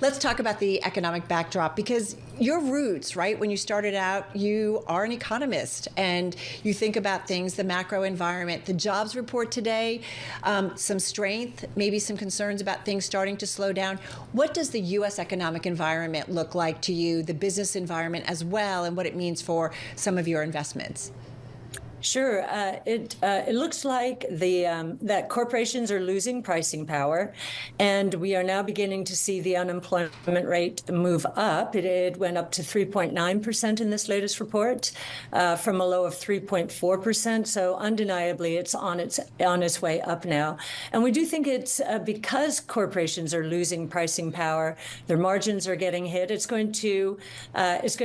Let's talk about the economic backdrop, because your roots, right? When you started out, you are an economist and you think about things, the macro environment, the jobs report today, some strength, maybe some concerns about things starting to slow down. What does the U.S. economic environment look like to you, the business environment as well, and what it means for some of your investments? Sure. It looks like that corporations are losing pricing power, and we are now beginning to see the unemployment rate move up. It went up to 3.9% in this latest report, from a low of 3.4%. So undeniably, it's on its way up now. And we do think it's because corporations are losing pricing power, their margins are getting hit. It's going to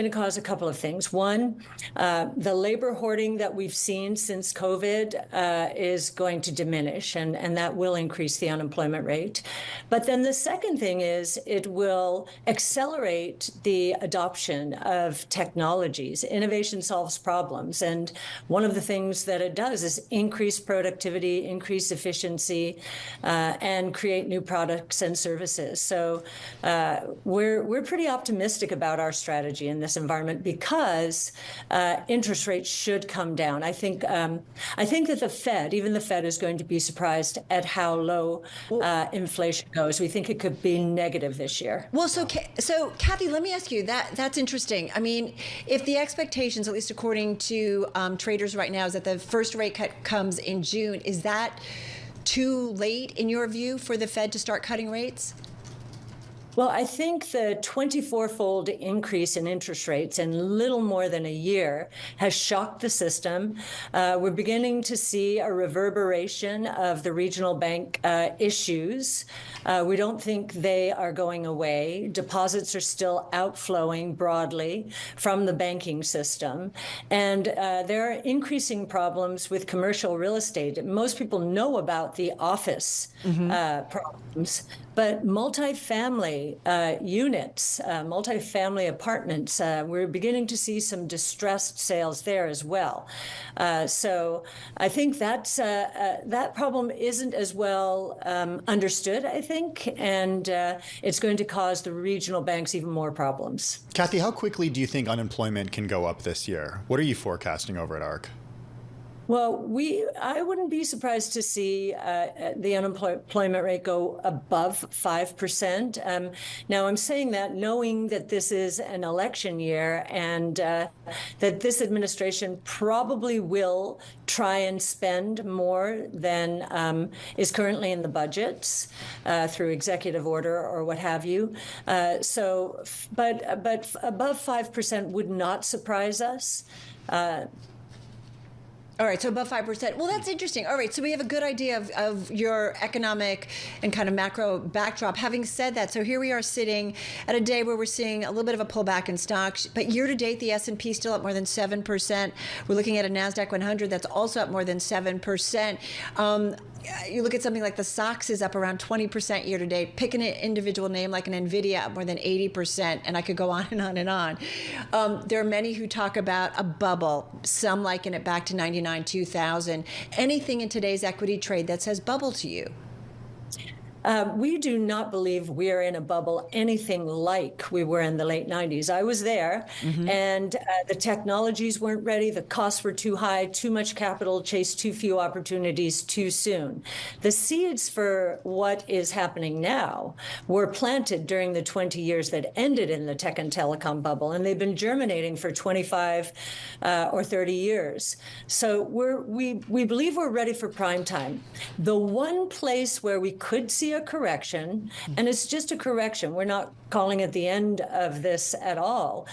cause a couple of things. One, the labor hoarding that we've seen since COVID is going to diminish, and that will increase the unemployment rate. But then the second thing is it will accelerate the adoption of technologies. Innovation solves problems, and one of the things that it does is increase productivity, increase efficiency, and create new products and services. So we're pretty optimistic about our strategy in this environment because interest rates should come down. I think that the Fed, even the Fed, is going to be surprised at how low inflation goes. We think it could be negative this year. Well, so Cathie, let me ask you that's interesting. I mean, if the expectations, at least according to traders right now, is that the first rate cut comes in June, is that too late in your view for the Fed to start cutting rates? Well, I think the 24-fold increase in interest rates in little more than a year has shocked the system. We're beginning to see a reverberation of the regional bank issues. We don't think they are going away. Deposits are still outflowing broadly from the banking system. And there are increasing problems with commercial real estate. Most people know about the office problems, but multifamily units, multifamily apartments, we're beginning to see some distressed sales there as well. So I think that problem isn't as well understood, I think, and it's going to cause the regional banks even more problems. Cathie, how quickly do you think unemployment can go up this year? What are you forecasting over at ARC? Well, I wouldn't be surprised to see the unemployment rate go above 5%. Now, I'm saying that knowing that this is an election year and that this administration probably will try and spend more than is currently in the budgets through executive order or what have you. But above 5% would not surprise us. All right, so above 5%. Well, that's interesting. All right, so we have a good idea of your economic and kind of macro backdrop. Having said that, so here we are sitting at a day where we're seeing a little bit of a pullback in stocks, but year to date, the S&P still up more than 7%. We're looking at a NASDAQ 100 that's also up more than 7%. You look at something like the SOX is up around 20% year to date. Pick an individual name like an Nvidia up more than 80%, and I could go on and on and on. There are many who talk about a bubble. Some liken it back to 99, 2000. Anything in today's equity trade that says bubble to you? We do not believe we are in a bubble anything like we were in the late 90s. I was there, and the technologies weren't ready. The costs were too high, too much capital, chased too few opportunities too soon. The seeds for what is happening now were planted during the 20 years that ended in the tech and telecom bubble, and they've been germinating for 25 or 30 years. So we believe we're ready for prime time. The one place where we could see a correction, and it's just a correction, we're not calling it the end of this at all,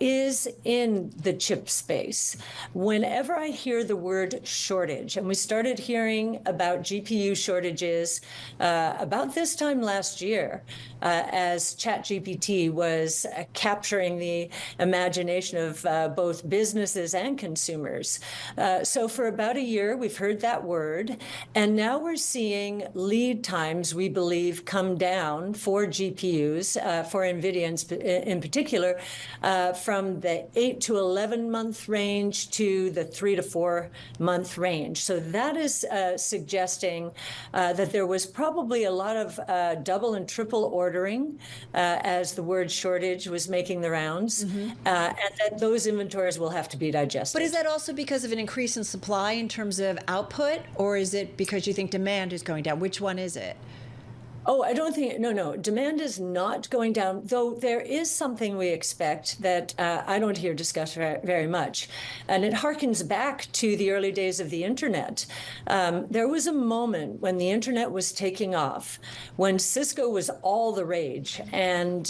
is in the chip space. Whenever I hear the word shortage, and we started hearing about GPU shortages about this time last year, as ChatGPT was capturing the imagination of both businesses and consumers. So for about a year, we've heard that word, and now we're seeing lead time times, we believe, come down for GPUs, for NVIDIA in particular, from the 8 to 11 month range to the 3 to 4 month range. So that is suggesting that there was probably a lot of double and triple ordering as the word shortage was making the rounds, and that those inventories will have to be digested. But is that also because of an increase in supply in terms of output, or is it because you think demand is going down? Which one is it? Oh, I don't think, no. Demand is not going down, though there is something we expect that I don't hear discussed very much. And it harkens back to the early days of the internet. There was a moment when the internet was taking off, when Cisco was all the rage. And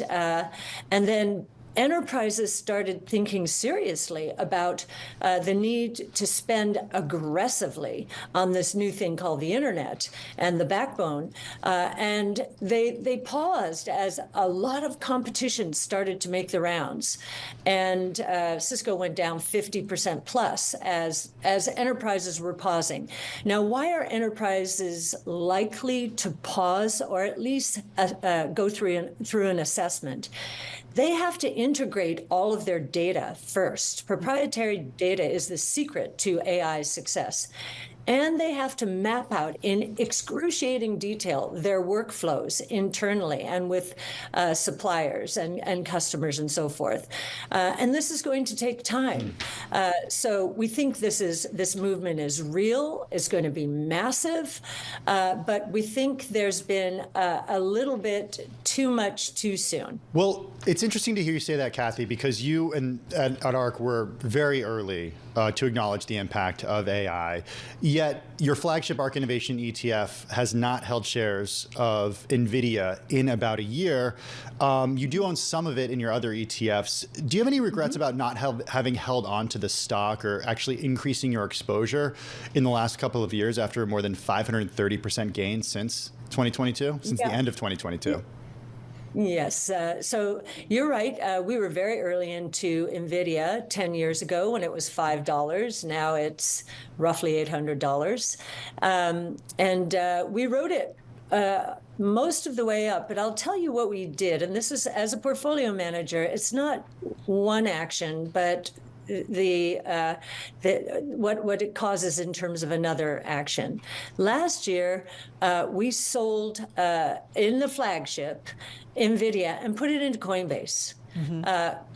then enterprises started thinking seriously about the need to spend aggressively on this new thing called the internet and the backbone. And they paused as a lot of competition started to make the rounds. And Cisco went down 50% plus as enterprises were pausing. Now, why are enterprises likely to pause or at least go through an assessment? They have to integrate all of their data first. Proprietary data is the secret to AI's success. And they have to map out in excruciating detail their workflows internally and with suppliers and customers and so forth. And this is going to take time. So we think this movement is real. It's going to be massive. But we think there's been a little bit too much too soon. Well, it's interesting to hear you say that, Cathie, because you and at ARK were very early to acknowledge the impact of AI. Yet your flagship ARK Innovation ETF has not held shares of Nvidia in about a year. You do own some of it in your other ETFs. Do you have any regrets about not having held on to the stock or actually increasing your exposure in the last couple of years after more than 530% gain since 2022, since the end of 2022? Yes. So you're right. We were very early into NVIDIA 10 years ago when it was $5. Now it's roughly $800. And we rode it most of the way up. But I'll tell you what we did. And this is, as a portfolio manager, it's not one action, but what it causes in terms of another action. Last year, we sold in the flagship Nvidia and put it into Coinbase.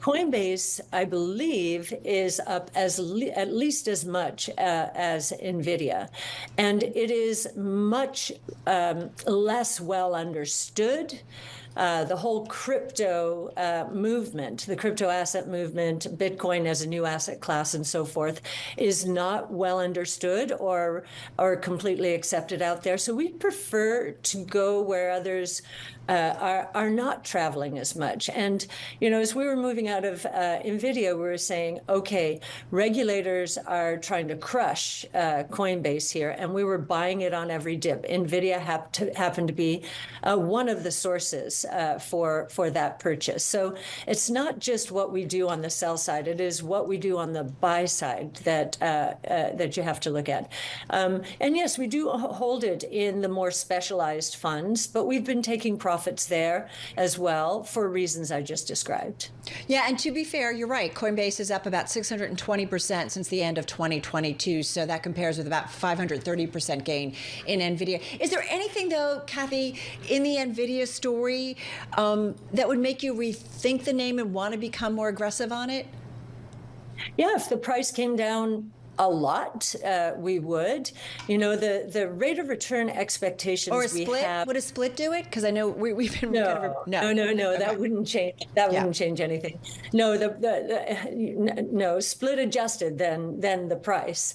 Coinbase, I believe, is up at least as much as Nvidia, and it is much less well understood. The whole crypto movement, the crypto asset movement, Bitcoin as a new asset class and so forth, is not well understood or completely accepted out there. So we prefer to go where others are not traveling as much. And, as we were moving out of NVIDIA, we were saying, okay, regulators are trying to crush Coinbase here, and we were buying it on every dip. NVIDIA happened to be one of the sources for that purchase. So it's not just what we do on the sell side, it is what we do on the buy side that you have to look at. And yes, we do hold it in the more specialized funds, but we've been taking profits there as well for reasons I just described. Yeah, and to be fair, you're right. Coinbase is up about 620% since the end of 2022. So that compares with about 530% gain in Nvidia. Is there anything, though, Cathie, in the Nvidia story that would make you rethink the name and want to become more aggressive on it? Yeah, if the price came down a lot, we would. The rate of return expectations or a split? We have. Would a split do it? Because I know we've been No, kind of no. Okay. That wouldn't change. That wouldn't change anything. No, no, split adjusted then the price.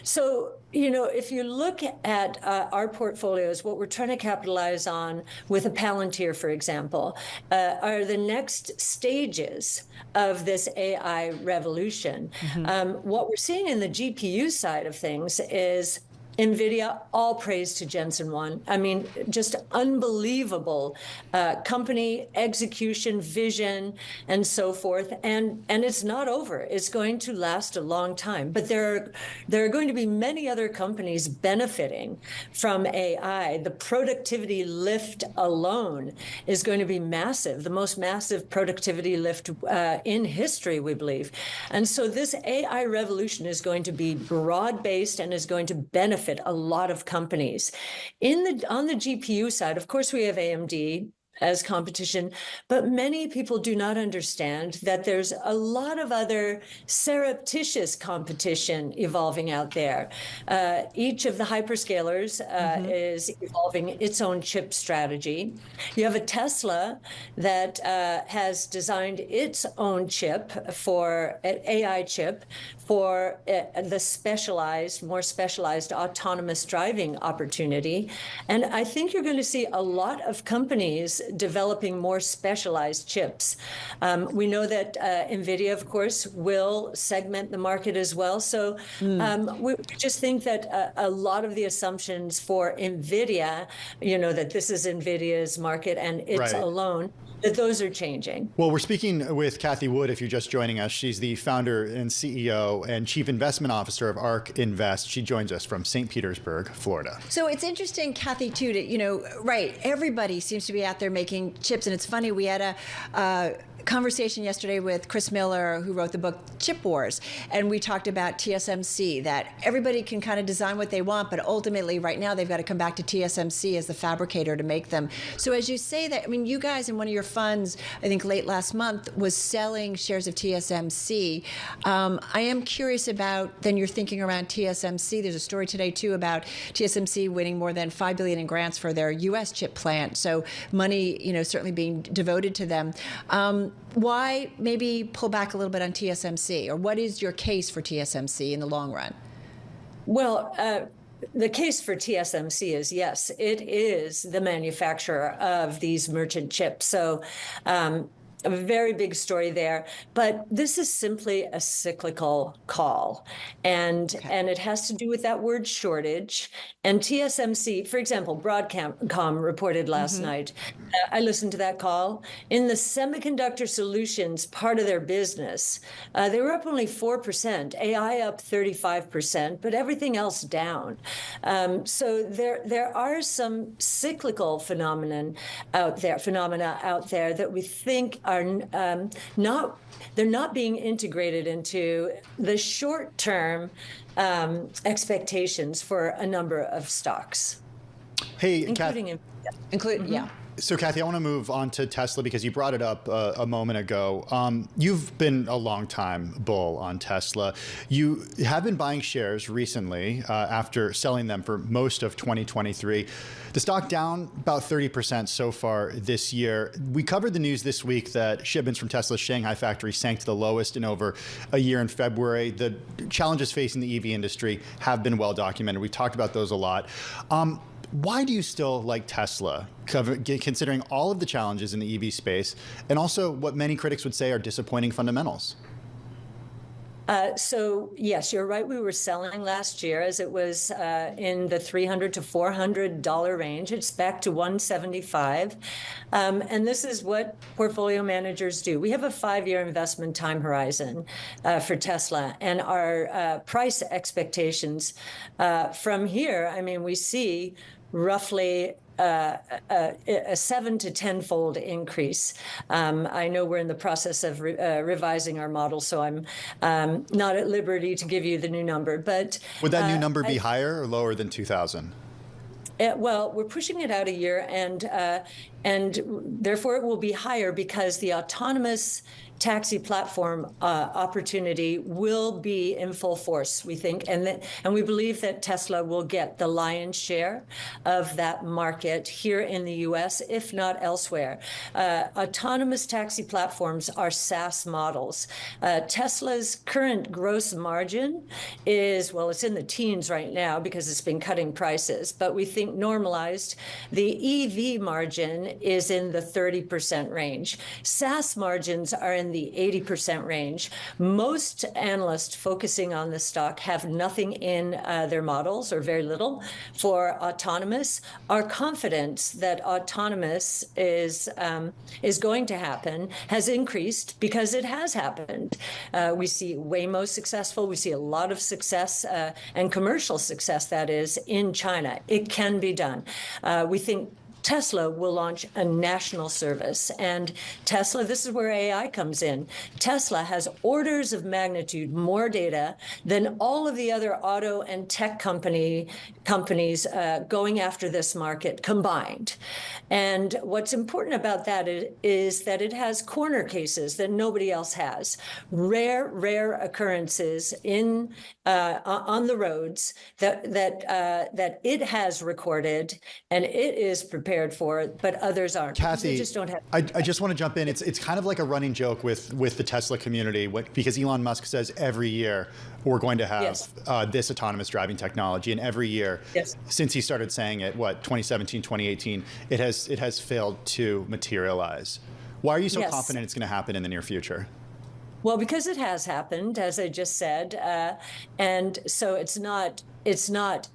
So if you look at our portfolios, what we're trying to capitalize on with a Palantir, for example, are the next stages of this AI revolution. What we're seeing in the GPU side of things is Nvidia, all praise to Jensen Huang. I mean, just unbelievable company execution, vision, and so forth. And it's not over. It's going to last a long time. But there are going to be many other companies benefiting from AI. The productivity lift alone is going to be massive, the most massive productivity lift in history, we believe. And so this AI revolution is going to be broad-based and is going to benefit a lot of companies. On the GPU side, of course, we have AMD as competition, but many people do not understand that there's a lot of other surreptitious competition evolving out there. Each of the hyperscalers is evolving its own chip strategy. You have a Tesla that has designed its own chip for an AI chip for the specialized, more specialized autonomous driving opportunity. And I think you're going to see a lot of companies developing more specialized chips. We know that Nvidia, of course, will segment the market as well. So we just think that a lot of the assumptions for Nvidia, that this is Nvidia's market and it's alone, that those are changing. Well, we're speaking with Cathie Wood, if you're just joining us. She's the founder and CEO and Chief Investment Officer of ARK Invest. She joins us from St. Petersburg, Florida. So it's interesting, Cathie, too, everybody seems to be out there making chips. And it's funny, we had a conversation yesterday with Chris Miller, who wrote the book Chip Wars, and we talked about TSMC, that everybody can kind of design what they want, but ultimately right now they've got to come back to TSMC as the fabricator to make them. So as you say that, I mean, you guys in one of your funds, I think late last month, was selling shares of TSMC. I am curious about then your thinking around TSMC. There's a story today too about TSMC winning more than $5 billion in grants for their U.S. chip plant. So money, certainly being devoted to them. Why maybe pull back a little bit on TSMC, or what is your case for TSMC in the long run? Well, the case for TSMC is, yes, it is the manufacturer of these merchant chips. So a very big story there, but this is simply a cyclical call, and it has to do with that word shortage. And TSMC, for example, Broadcom reported last night. I listened to that call. In the semiconductor solutions part of their business, they were up only 4%, AI up 35%, but everything else down. So there are some cyclical phenomena out there that we think are they're not being integrated into the short-term expectations for a number of stocks. Hey, including So, Cathie, I want to move on to Tesla because you brought it up a moment ago. You've been a long time bull on Tesla. You have been buying shares recently after selling them for most of 2023. The stock down about 30% so far this year. We covered the news this week that shipments from Tesla's Shanghai factory sank to the lowest in over a year in February. The challenges facing the EV industry have been well documented. We talked about those a lot. Why do you still like Tesla, considering all of the challenges in the EV space and also what many critics would say are disappointing fundamentals? So, yes, you're right. We were selling last year as it was in the $300 to $400 range. It's back to $175. And this is what portfolio managers do. We have a 5-year investment time horizon for Tesla. And our price expectations from here, I mean, we see roughly a 7 to 10-fold increase. I know we're in the process of revising our model, so I'm not at liberty to give you the new number. But would that new number be higher or lower than 2000? Well, we're pushing it out a year, and therefore it will be higher because the autonomous taxi platform opportunity will be in full force, we think, and we believe that Tesla will get the lion's share of that market here in the U.S., if not elsewhere. Autonomous taxi platforms are SaaS models. Tesla's current gross margin is, well, it's in the teens right now because it's been cutting prices, but we think normalized, the EV margin is in the 30% range. SaaS margins are in the 80% range. Most analysts focusing on the stock have nothing in their models, or very little, for autonomous. Our confidence that autonomous is going to happen has increased because it has happened. We see Waymo successful. We see a lot of success and commercial success, that is, in China. It can be done. We think Tesla will launch a national service. And Tesla, this is where AI comes in. Tesla has orders of magnitude more data than all of the other auto and tech companies going after this market combined. And what's important about that is that it has corner cases that nobody else has. Rare occurrences on the roads that it has recorded and it is prepared for it, but others aren't. Cathie, they just don't have. I just want to jump in. It's kind of like a running joke with the Tesla community, because Elon Musk says every year we're going to have this autonomous driving technology, and every year since he started saying it, 2017, 2018, it has failed to materialize. Why are you so confident it's going to happen in the near future? Well, because it has happened, as I just said, and so it's not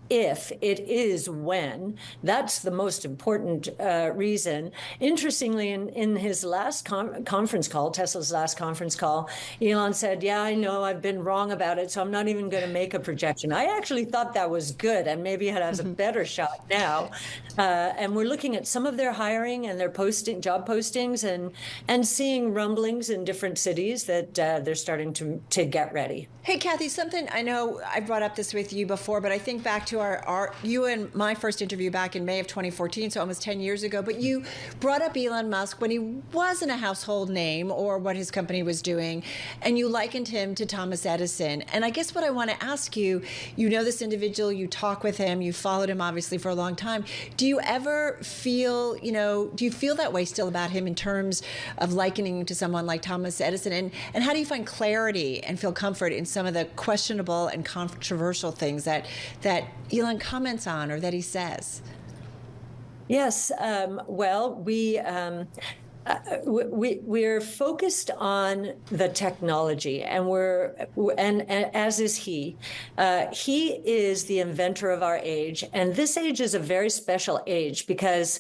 if, it is when. That's the most important reason. Interestingly, in his last conference call, Tesla's last conference call, Elon said, yeah, I know I've been wrong about it, so I'm not even going to make a projection. I actually thought that was good, and maybe it has a better shot now. And we're looking at some of their hiring and their job postings and seeing rumblings in different cities that they're starting to get ready. Hey, Cathie, something I know I brought up this with you before, but I think back to you and my first interview back in May of 2014, so almost 10 years ago. But you brought up Elon Musk when he wasn't a household name or what his company was doing, and you likened him to Thomas Edison. And I guess what I want to ask you, you know this individual, you talk with him, you followed him obviously for a long time. Do you ever feel, do you feel that way still about him in terms of likening to someone like Thomas Edison? And how do you find clarity and feel comfort in some of the questionable and controversial things that Elon comments on or that he says? Yes. Well, we're focused on the technology, and as is he. He is the inventor of our age, and this age is a very special age because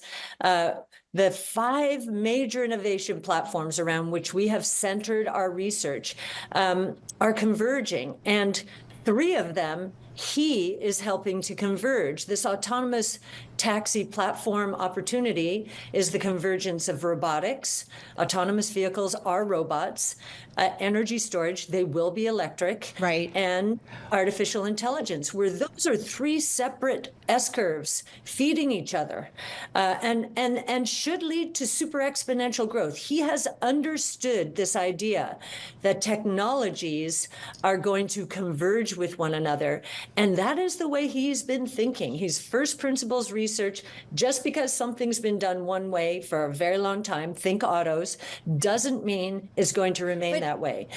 the 5 major innovation platforms around which we have centered our research are converging, and 3 of them he is helping to converge. This autonomous taxi platform opportunity is the convergence of robotics. Autonomous vehicles are robots. Energy storage, they will be electric. Right. And artificial intelligence, where those are 3 separate S-curves feeding each other and should lead to super exponential growth. He has understood this idea that technologies are going to converge with one another. And that is the way he's been thinking. He's first principles research. Just because something's been done one way for a very long time, think autos, doesn't mean it's going to remain that way.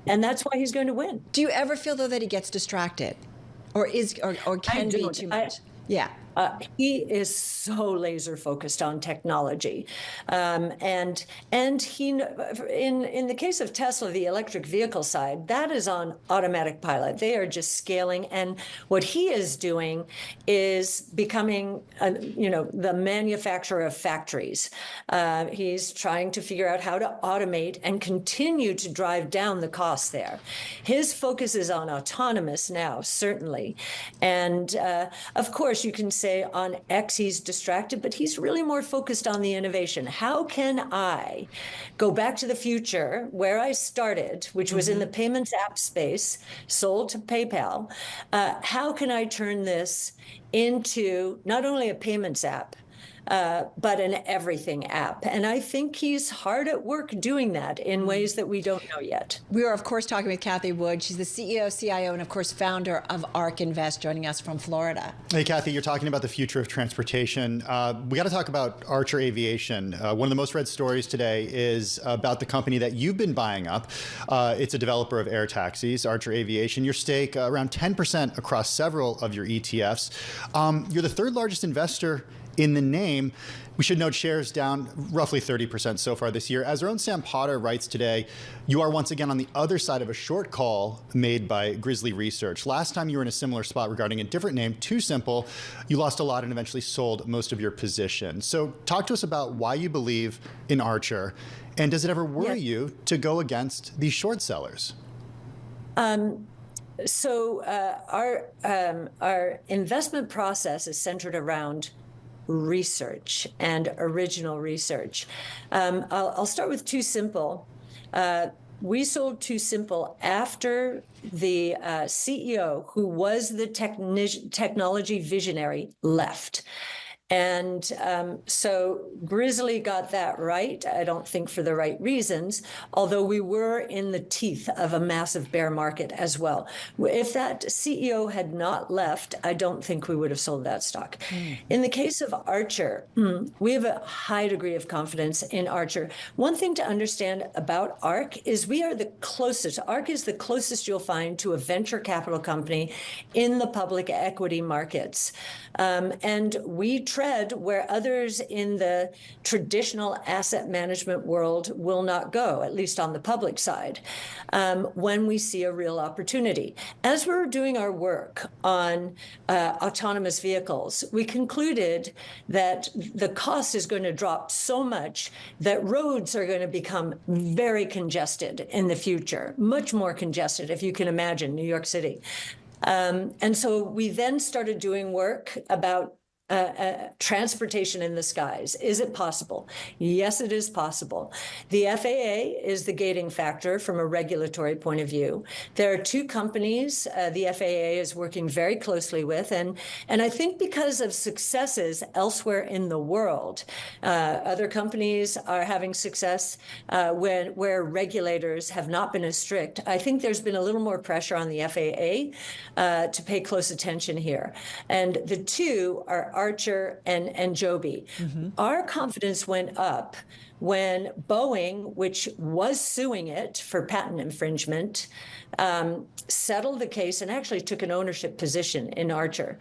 And that's why he's going to win. Do you ever feel, though, that he gets distracted or can be too much? Yeah. He is so laser focused on technology, and he, in the case of Tesla, the electric vehicle side, that is on automatic pilot. They are just scaling, and what he is doing is becoming, the manufacturer of factories. He's trying to figure out how to automate and continue to drive down the costs there. His focus is on autonomous now, certainly, and of course you can say on X he's distracted, but he's really more focused on the innovation. How can I go back to the future where I started, which was in the payments app space, sold to PayPal? How can I turn this into not only a payments app, but an everything app? And I think he's hard at work doing that in ways that we don't know yet. We are, of course, talking with Cathie Wood. She's the CEO, CIO, and, of course, founder of ARK Invest, joining us from Florida. Hey, Cathie, you're talking about the future of transportation. We got to talk about Archer Aviation. One of the most read stories today is about the company that you've been buying up. It's a developer of air taxis, Archer Aviation. Your stake around 10% across several of your ETFs. You're the 3rd largest investor in the name. We should note shares down roughly 30% so far this year. As our own Sam Potter writes today, you are once again on the other side of a short call made by Grizzly Research. Last time you were in a similar spot regarding a different name, Too Simple, you lost a lot and eventually sold most of your position. So talk to us about why you believe in Archer, and does it ever worry you to go against these short sellers? So our investment process is centered around research and original research. I'll start with Too Simple. We sold Too Simple after the CEO, who was the technology visionary, left. And so Grizzly got that right, I don't think for the right reasons, although we were in the teeth of a massive bear market as well. If that CEO had not left, I don't think we would have sold that stock. In the case of Archer, we have a high degree of confidence in Archer. One thing to understand about ARK is we are the closest. ARK is the closest you'll find to a venture capital company in the public equity markets. And we tread where others in the traditional asset management world will not go, at least on the public side, when we see a real opportunity. As we're doing our work on autonomous vehicles, we concluded that the cost is going to drop so much that roads are going to become very congested in the future, much more congested, if you can imagine, New York City. And so we then started doing work about transportation in the skies. Is it possible? Yes, it is possible. The FAA is the gating factor from a regulatory point of view. There are two companies the FAA is working very closely with, and I think because of successes elsewhere in the world, other companies are having success where regulators have not been as strict. I think there's been a little more pressure on the FAA to pay close attention here. And the two are Archer and Joby. Our confidence went up when Boeing, which was suing it for patent infringement, settled the case and actually took an ownership position in Archer,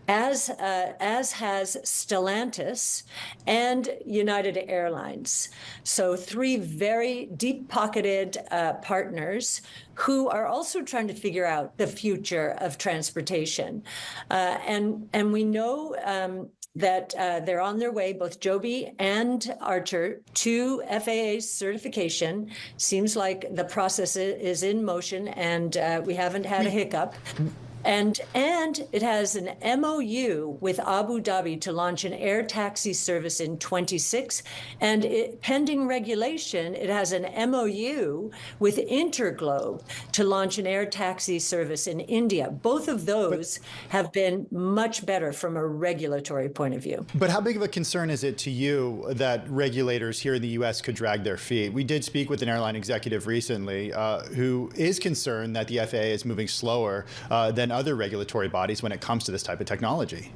as has Stellantis and United Airlines. So three very deep-pocketed partners who are also trying to figure out the future of transportation. And we know that they're on their way, both Joby and Archer, to FAA certification. Seems like the process is in motion, and we haven't had a hiccup. And it has an MOU with Abu Dhabi to launch an air taxi service in 26. And pending regulation, it has an MOU with Interglobe to launch an air taxi service in India. Both of those have been much better from a regulatory point of view. But how big of a concern is it to you that regulators here in the U.S. could drag their feet? We did speak with an airline executive recently who is concerned that the FAA is moving slower than other regulatory bodies when it comes to this type of technology.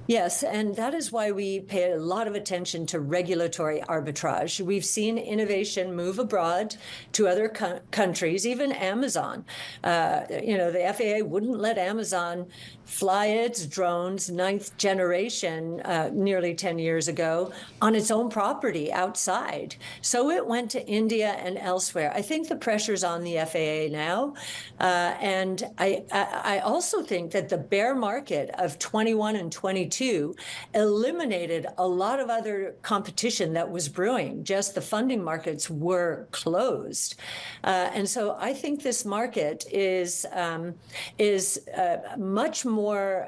Yes, and that is why we pay a lot of attention to regulatory arbitrage. We've seen innovation move abroad to other countries, even Amazon. The FAA wouldn't let Amazon fly its drones, ninth generation, nearly 10 years ago, on its own property outside. So it went to India and elsewhere. I think the pressure's on the FAA now. And I also think that the bear market of 21 and 22 eliminated a lot of other competition that was brewing. Just the funding markets were closed. And so I think this market is much more,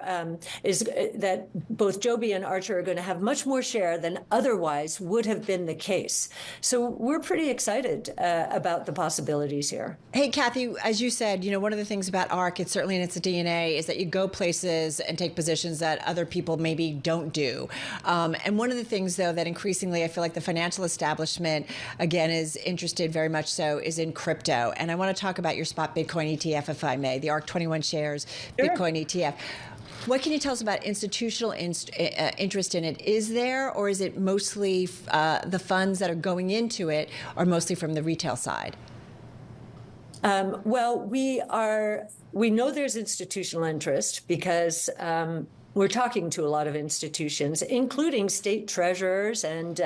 that both Joby and Archer are going to have much more share than otherwise would have been the case. So we're pretty excited about the possibilities here. Hey, Cathie, as you said, one of the things about ARK, it's certainly in its DNA, is that you go places and take positions that other people maybe don't do. And one of the things, though, that increasingly I feel like the financial establishment, again, is interested very much so is in crypto. And I want to talk about your spot Bitcoin ETF, if I may, the ARK 21 shares Bitcoin ETF. What can you tell us about institutional interest in it? Is there, or is it mostly the funds that are going into it are mostly from the retail side? Well, we know there's institutional interest because we're talking to a lot of institutions, including state treasurers and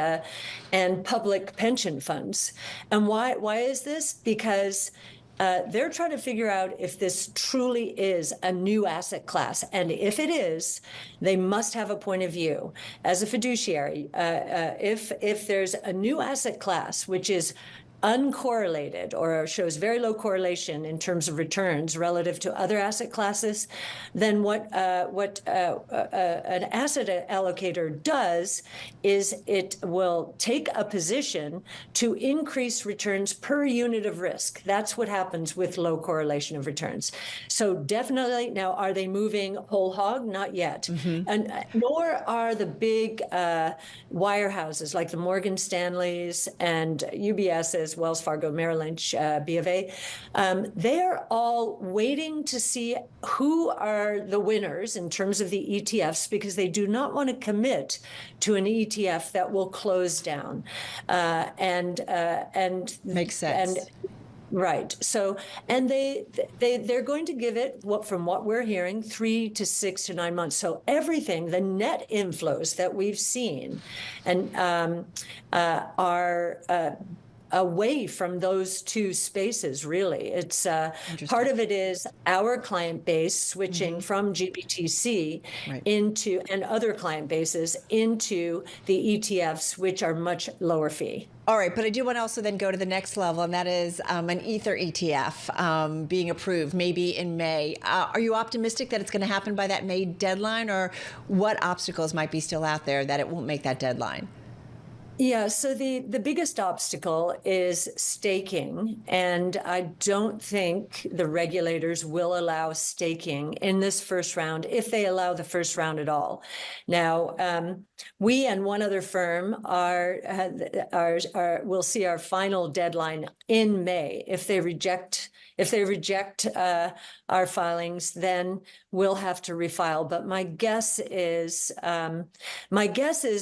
public pension funds. And why is this? Because they're trying to figure out if this truly is a new asset class. And if it is, they must have a point of view. As a fiduciary, if there's a new asset class, which is uncorrelated or shows very low correlation in terms of returns relative to other asset classes, then what an asset allocator does is it will take a position to increase returns per unit of risk. That's what happens with low correlation of returns. So definitely, now, are they moving whole hog? Not yet. And nor are the big wirehouses like the Morgan Stanleys and UBS's, Wells Fargo, Merrill Lynch, B of A. They're all waiting to see who are the winners in terms of the ETFs, because they do not want to commit to an ETF that will close down. And makes sense. Right. So, and they're going to give it, from what we're hearing, 3 to 6 to 9 months. So everything, the net inflows that we've seen, and are away from those two spaces, really. It's part of it is our client base switching from GBTC into, and other client bases, into the ETFs, which are much lower fee. All right, but I do want to also then go to the next level, and that is an Ether ETF being approved maybe in May. Are you optimistic that it's going to happen by that May deadline, or what obstacles might be still out there that it won't make that deadline? Yeah, so the biggest obstacle is staking, and I don't think the regulators will allow staking in this first round, if they allow the first round at all. Now, we and one other firm will see our final deadline in May. If they reject our filings, then we'll have to refile. But my guess is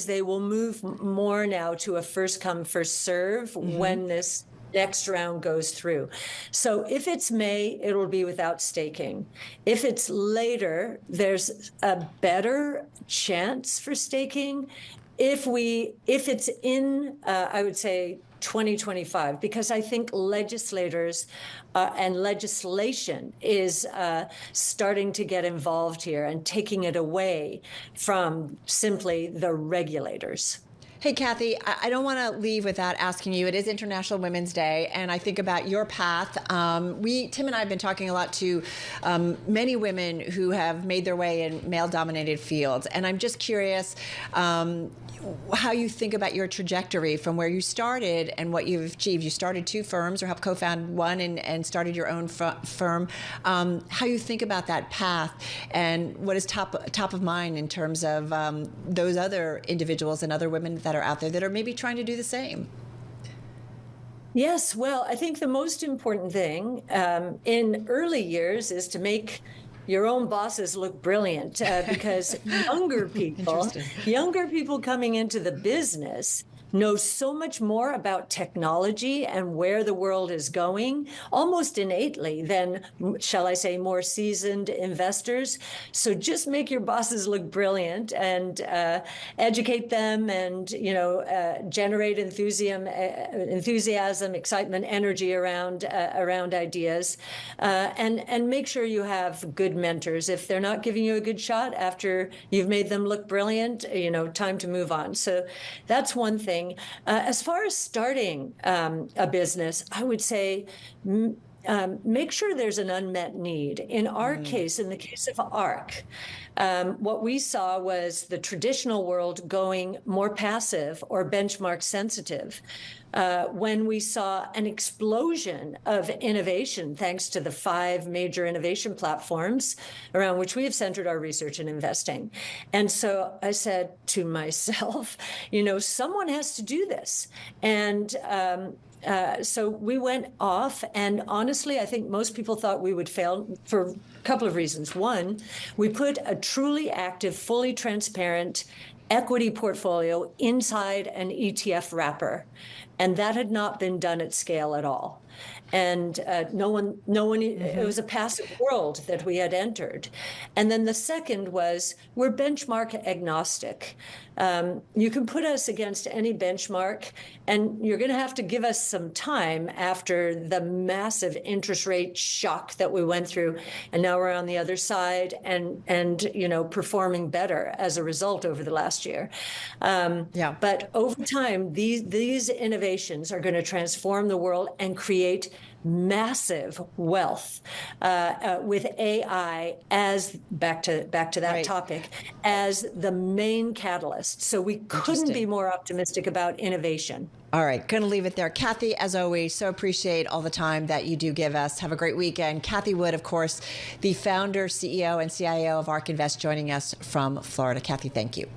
they will move more now to a first come, first serve when this next round goes through. So if it's May, it'll be without staking. If it's later, there's a better chance for staking. If it's in, I would say, 2025, because I think legislators and legislation is starting to get involved here and taking it away from simply the regulators. Hey, Cathie, I don't want to leave without asking you. It is International Women's Day, and I think about your path. Tim and I have been talking a lot to many women who have made their way in male-dominated fields, and I'm just curious how you think about your trajectory from where you started and what you've achieved. You started 2 firms, or helped co-found one, and started your own firm. How you think about that path, and what is top of mind in terms of those other individuals and other women that are out there that are maybe trying to do the same. Yes, well, I think the most important thing in early years is to make your own bosses look brilliant, because younger people coming into the business know so much more about technology and where the world is going, almost innately, than, shall I say, more seasoned investors. So just make your bosses look brilliant and educate them, and generate enthusiasm, excitement, energy around ideas, and make sure you have good mentors. If they're not giving you a good shot after you've made them look brilliant, time to move on. So that's one thing. As far as starting a business, I would say make sure there's an unmet need. In our case, in the case of ARC, what we saw was the traditional world going more passive or benchmark sensitive. When we saw an explosion of innovation, thanks to the 5 major innovation platforms around which we have centered our research and investing. And so I said to myself, someone has to do this. And so we went off, and honestly, I think most people thought we would fail for a couple of reasons. One, we put a truly active, fully transparent equity portfolio inside an ETF wrapper. And that had not been done at scale at all. And no one, it was a passive world that we had entered. And then the second was we're benchmark agnostic. You can put us against any benchmark, and you're going to have to give us some time after the massive interest rate shock that we went through. And now we're on the other side and performing better as a result over the last year. But over time, these innovations are going to transform the world and create massive wealth with AI as back to that topic as the main catalyst. So we couldn't be more optimistic about innovation. All right, going to leave it there. Cathie, as always, so appreciate all the time that you do give us. Have a great weekend. Cathie Wood, of course, the founder, CEO, and CIO of ARK Invest, joining us from Florida. Cathie, thank you.